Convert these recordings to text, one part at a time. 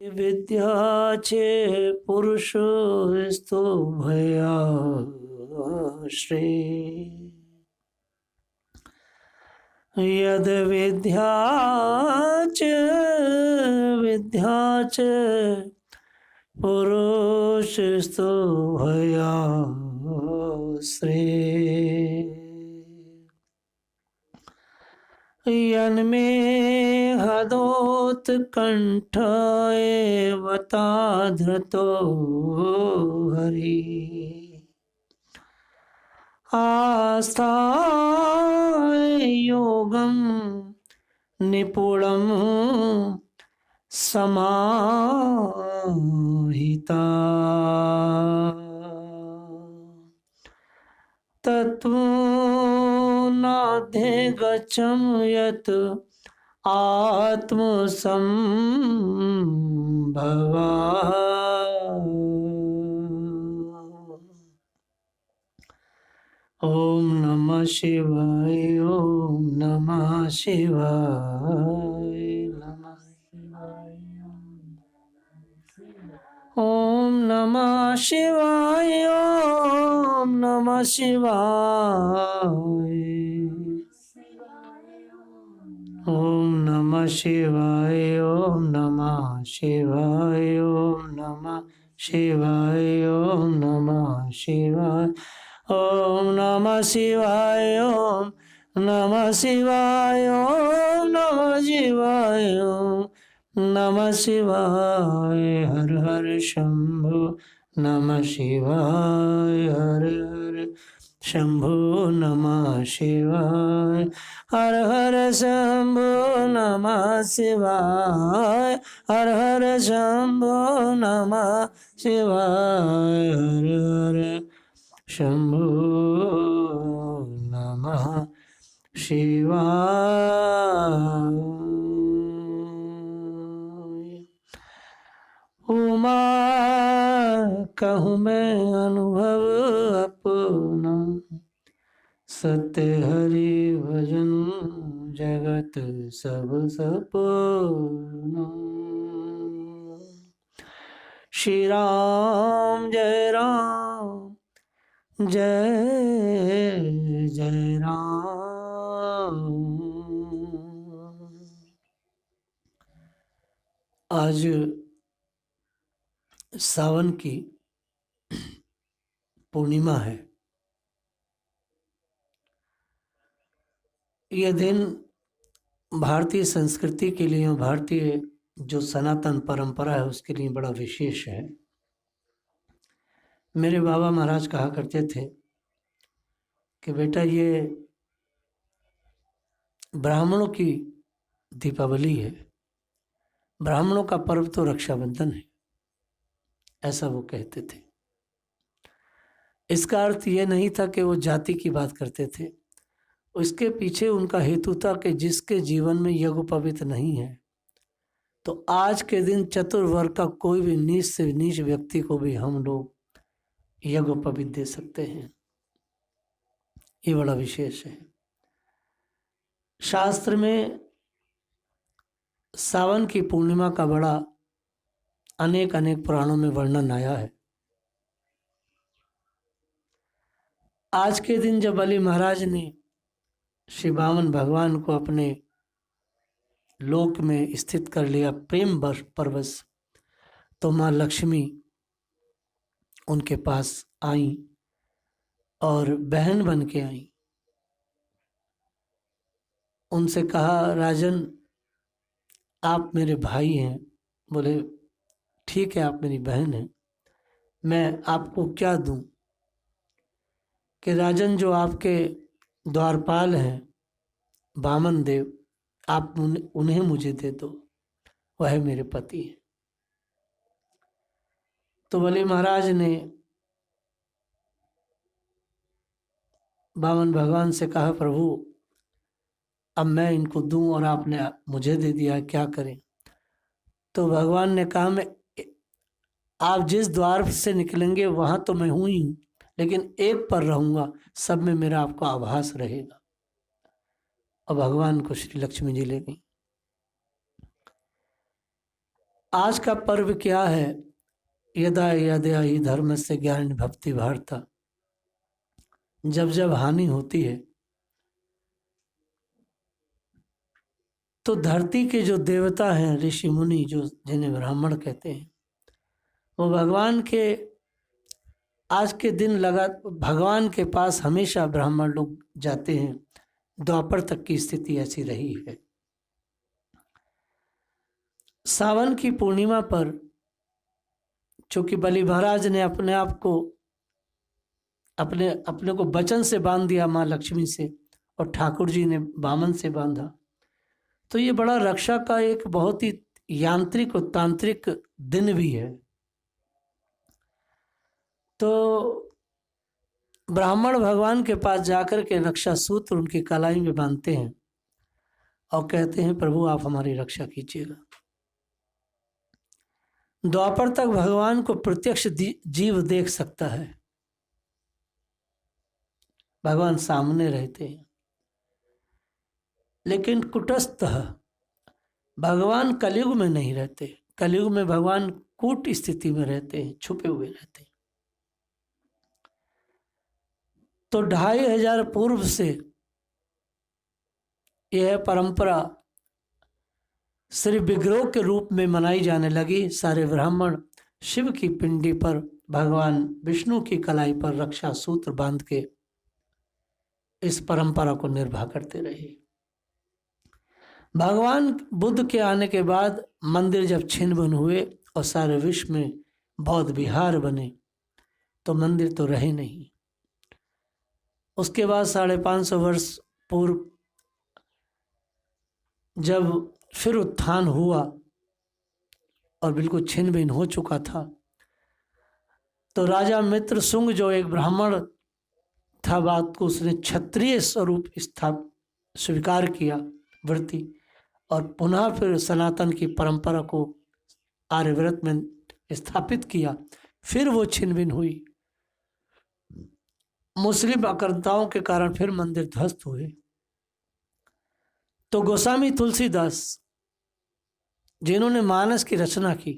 विद्या चे पुरुष स्तो भया श्री यद विद्या च पुरुष स्तो भया श्री यन्मे हदोत्कण्ठ एवता धृतो हरि आस्थाय योगं निपुणं समाहिता तत्त्वनाधिगच्छं यत् आत्मसम्भवा ओम नमः शिवाय ओम नमः शिवाय नमः शिवाय ओम नमः शिवाय ओम नमः शिवाय ओम नमः शिवाय ओम नमः शिवाय ओम नमः शिवाय ओम नमः शिवाय ओम नमः शिवाय ओम नमः शिवाय ओम नमः शिवाय ओम नमः शिवाय हर हर शंभो नमः शिवाय हर हर शंभो नमः शिवाय हर हर शंभो नमः शिवाय हर हर शंभो नमः शिवाय हर हर शंभो नमः शिवाय उमा कहूँ मैं अनुभव अपना सत्य हरि भजन जगत सब सपना श्री राम जय राम जय जय राम। आज सावन की पूर्णिमा है। यह दिन भारतीय संस्कृति के लिए, भारतीय जो सनातन परंपरा है उसके लिए बड़ा विशेष है। मेरे बाबा महाराज कहा करते थे कि बेटा ये ब्राह्मणों की दीपावली है, ब्राह्मणों का पर्व तो रक्षाबंधन है, ऐसा वो कहते थे। इसका अर्थ ये नहीं था कि वो जाति की बात करते थे, उसके पीछे उनका हेतु था कि जिसके जीवन में यज्ञोपवीत नहीं है तो आज के दिन चतुर्वर्ग का कोई भी नीच से नीच व्यक्ति को भी हम लोग यज्ञोपवीत दे सकते हैं। ये बड़ा विशेष है। शास्त्र में सावन की पूर्णिमा का बड़ा अनेक अनेक पुराणों में वर्णन आया है। आज के दिन जब बलि महाराज ने श्री वामन भगवान को अपने लोक में स्थित कर लिया प्रेम परवश, तो माँ लक्ष्मी उनके पास आई और बहन बन के आई। उनसे कहा, राजन आप मेरे भाई हैं। बोले ठीक है, आप मेरी बहन हैं, मैं आपको क्या दूं? कि राजन जो आपके द्वारपाल हैं वामन देव, आप उन्हें मुझे दे दो, वह मेरे पति है। तो बलि महाराज ने वामन भगवान से कहा, प्रभु अब मैं इनको दूं और आपने मुझे दे दिया, क्या करें? तो भगवान ने कहा, मैं आप जिस द्वार से निकलेंगे वहां तो मैं हूं ही हूं, लेकिन एक पर रहूंगा, सब में मेरा आपको आभास रहेगा। और भगवान को श्री लक्ष्मी जी ले गई। आज का पर्व क्या है? यदा यदा ही धर्म से ज्ञान भक्ति भारता। जब जब हानि होती है तो धरती के जो देवता हैं, ऋषि मुनि, जो जिन्हें ब्राह्मण कहते हैं, वो भगवान के आज के दिन लगा भगवान के पास हमेशा ब्राह्मण लोग जाते हैं। द्वापर तक की स्थिति ऐसी रही है। सावन की पूर्णिमा पर चूंकि बलि महाराज ने अपने आप को अपने अपने को वचन से बांध दिया माँ लक्ष्मी से, और ठाकुर जी ने वामन से बांधा, तो ये बड़ा रक्षा का एक बहुत ही यांत्रिक और तांत्रिक दिन भी है। तो ब्राह्मण भगवान के पास जाकर के रक्षा सूत्र उनकी कलाई में बांधते हैं और कहते हैं, प्रभु आप हमारी रक्षा कीजिएगा। द्वापर तक भगवान को प्रत्यक्ष जीव देख सकता है, भगवान सामने रहते हैं। लेकिन कुटस्थः भगवान कलयुग में नहीं रहते। कलयुग में भगवान कूट स्थिति में रहते हैं, छुपे हुए रहते हैं। तो 2500 पूर्व से यह परंपरा श्री विग्रह के रूप में मनाई जाने लगी। सारे ब्राह्मण शिव की पिंडी पर भगवान विष्णु की कलाई पर रक्षा सूत्र बांध के इस परंपरा को निर्वाह करते रहे। भगवान बुद्ध के आने के बाद मंदिर जब छिन्न भिन्न हुए और सारे विश्व में बौद्ध विहार बने, तो मंदिर तो रहे नहीं। उसके बाद 550 वर्ष पूर्व जब फिर उत्थान हुआ और बिल्कुल छिन्न भिन्न हो चुका था, तो राजा मित्र सुंग जो एक ब्राह्मण था, बात को उसने क्षत्रिय स्वरूप स्वीकार किया वृत्ति, और पुनः फिर सनातन की परंपरा को आर्यव्रत में स्थापित किया। फिर वो छिन्न भिन्न हुई। मुस्लिम आक्रांताओं के कारण फिर मंदिर ध्वस्त हुए। तो गोस्वामी तुलसीदास जिन्होंने मानस की रचना की,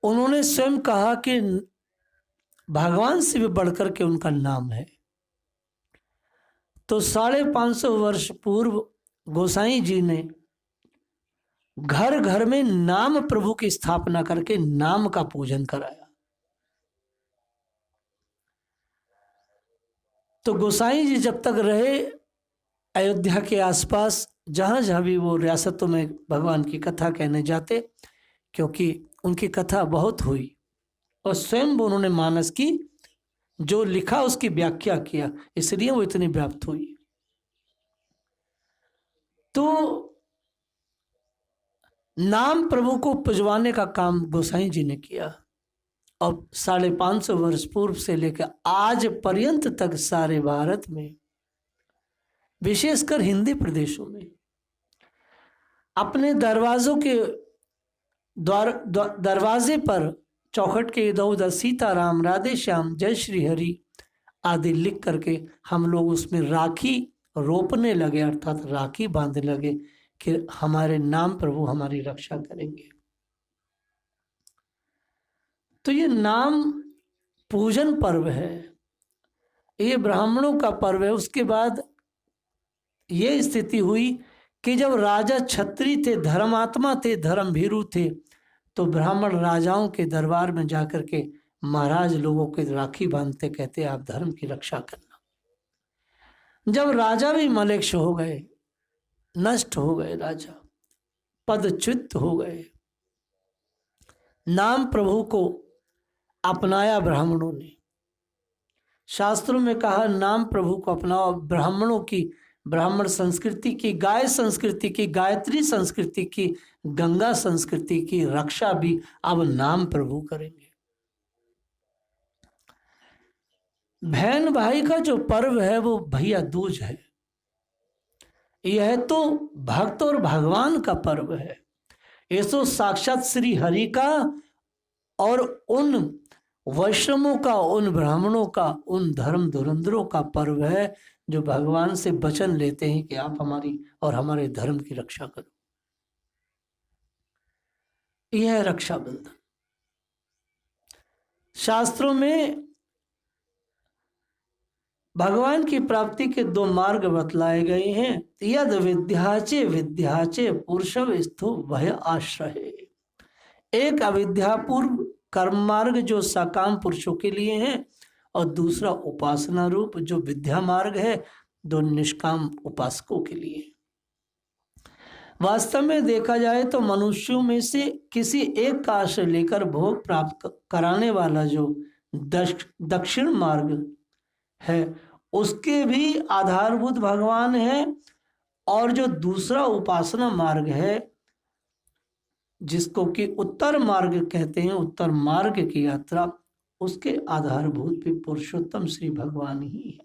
उन्होंने स्वयं कहा कि भगवान से भी बढ़कर के उनका नाम है। तो 550 वर्ष पूर्व गोसाई जी ने घर घर में नाम प्रभु की स्थापना करके नाम का पूजन कराया। तो गोसाई जी जब तक रहे अयोध्या के आसपास, जहाँ जहाँ भी वो रियासतों में भगवान की कथा कहने जाते, क्योंकि उनकी कथा बहुत हुई और स्वयं उन्होंने मानस की जो लिखा उसकी व्याख्या किया, इसलिए वो इतनी व्याप्त हुई। तो नाम प्रभु को पुजवाने का काम गोसाई जी ने किया, और 550 वर्ष पूर्व से लेकर आज पर्यंत तक सारे भारत में, विशेषकर हिंदी प्रदेशों में, अपने दरवाजों के दरवाजे पर चौखट के इधर उधर सीताराम, राधे श्याम, जय श्री हरि आदि लिख करके हम लोग उसमें राखी रोपने लगे, अर्थात राखी बांधने लगे कि हमारे नाम प्रभु हमारी रक्षा करेंगे। तो ये नाम पूजन पर्व है, ये ब्राह्मणों का पर्व है। उसके बाद ये स्थिति हुई कि जब राजा छत्री थे, धर्मात्मा थे, धर्मभीरु थे, तो ब्राह्मण राजाओं के दरबार में जाकर के महाराज लोगों के राखी बांधते, कहते आप धर्म की रक्षा करना। जब राजा भी मलेच्छ हो गए, नष्ट हो गए, राजा पदच्युत हो गए, नाम प्रभु को अपनाया ब्राह्मणों ने। शास्त्रों में कहा नाम प्रभु को अपनाओ। ब्राह्मणों की, ब्राह्मण संस्कृति की, गाय संस्कृति की, गायत्री संस्कृति की, गंगा संस्कृति की रक्षा भी अब नाम प्रभु करेंगे। बहन भाई का जो पर्व है वो भैया दूज है। यह तो भक्त और भगवान का पर्व है। ये तो साक्षात श्री हरि का और उन वैष्णवों का, उन ब्राह्मणों का, उन धर्म धुरंधरों का पर्व है जो भगवान से वचन लेते हैं कि आप हमारी और हमारे धर्म की रक्षा करो। यह है रक्षाबंधन। शास्त्रों में भगवान की प्राप्ति के दो मार्ग बतलाए गए हैं। यद विद्याचे विद्याचे पुरुषव स्थो भय आश्रय। एक अविद्यापूर्व कर्म मार्ग जो सकाम पुरुषों के लिए है, और दूसरा उपासना रूप जो विद्या मार्ग है, दो निष्काम उपासकों के लिए। वास्तव में देखा जाए तो मनुष्यों में से किसी एक का आश्रय लेकर भोग प्राप्त कराने वाला जो दक्षिण मार्ग है, उसके भी आधारभूत भगवान है, और जो दूसरा उपासना मार्ग है जिसको कि उत्तर मार्ग कहते हैं, उत्तर मार्ग की यात्रा, उसके आधारभूत भी पुरुषोत्तम श्री भगवान ही है।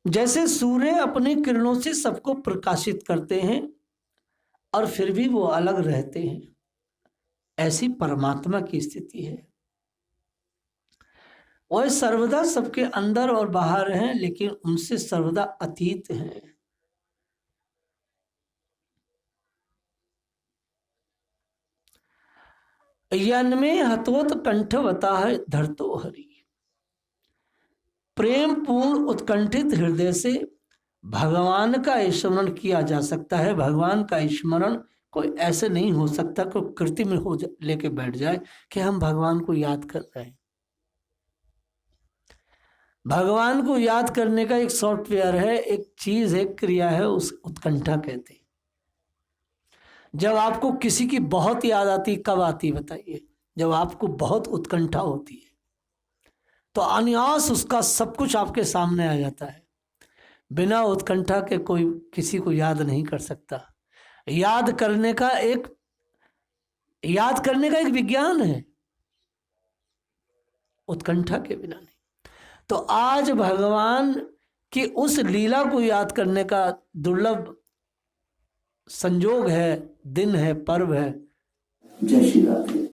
जैसे सूर्य अपने किरणों से सबको प्रकाशित करते हैं और फिर भी वो अलग रहते हैं, ऐसी परमात्मा की स्थिति है। वह सर्वदा सबके अंदर और बाहर हैं, लेकिन उनसे सर्वदा अतीत हैं। यन्मे हतोत कंठवता है धरतो हरि। प्रेम पूर्ण उत्कंठित हृदय से भगवान का स्मरण किया जा सकता है। भगवान का स्मरण कोई ऐसे नहीं हो सकता कि कृति में हो लेके बैठ जाए कि हम भगवान को याद कर रहे हैं। भगवान को याद करने का एक सॉफ्टवेयर है, एक चीज है, क्रिया है, उस उत्कंठा कहते हैं। जब आपको किसी की बहुत याद आती, कब आती बताइए? जब आपको बहुत उत्कंठा होती है तो अनायास उसका सब कुछ आपके सामने आ जाता है। बिना उत्कंठा के कोई किसी को याद नहीं कर सकता। याद करने का एक विज्ञान है, उत्कंठा के बिना नहीं। तो आज भगवान की उस लीला को याद करने का दुर्लभ संजोग है, दिन है, पर्व है। जय श्री राधे।